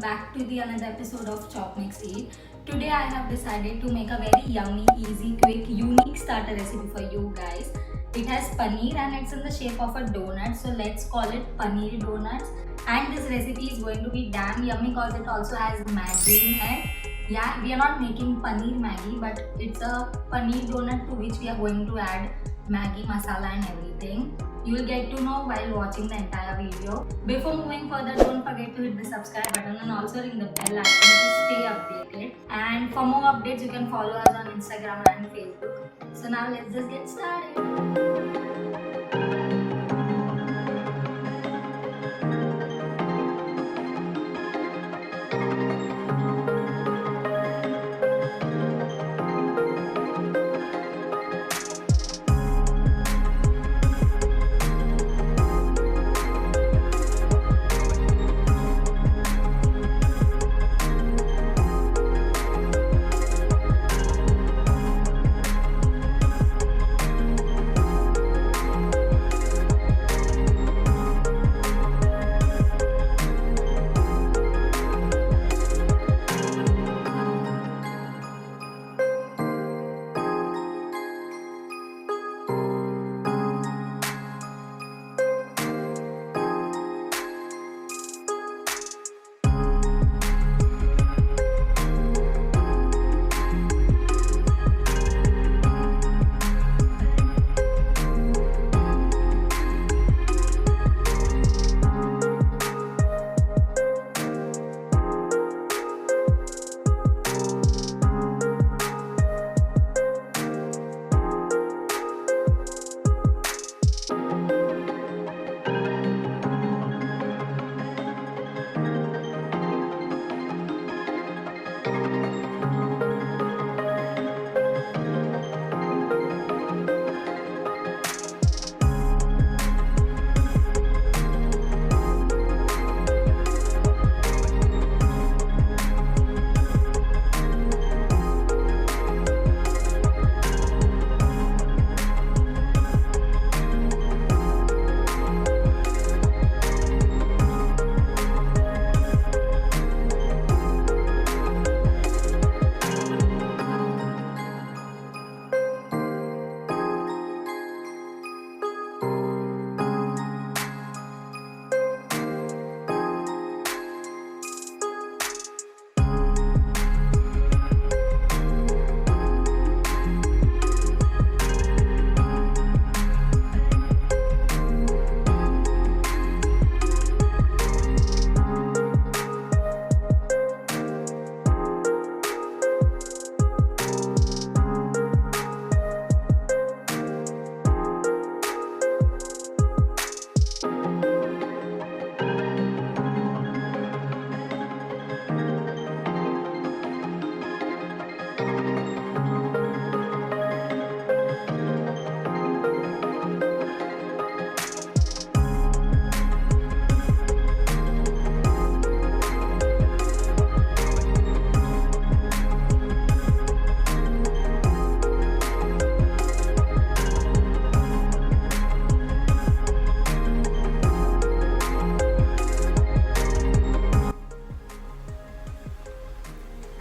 back to the another episode of Chop Mix Eat. Today I have decided to make a very yummy, easy, quick, unique starter recipe for you guys. It has paneer and it's in the shape of a donut, so let's call it Paneer Donuts. And this recipe is going to be damn yummy because it also has Maggi in it. Yeah, we are not making Paneer Maggi, but it's a Paneer donut to which we are going to add Maggi masala and everything. You will get to know while watching the entire video. Before moving further, don't forget to hit the subscribe button and also ring the bell icon to stay updated. And for more updates, you can follow us on Instagram and Facebook. So now let's just get started.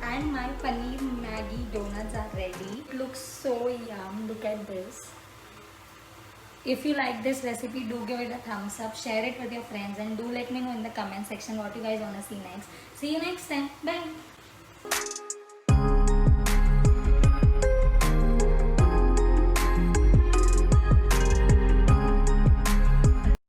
And my Paneer Maggi donuts are ready. It looks so yum. Look at this. If you like this recipe, do give it a thumbs up, share it with your friends, and do let me know in the comment section what you guys want to see next. See you next time. Bye.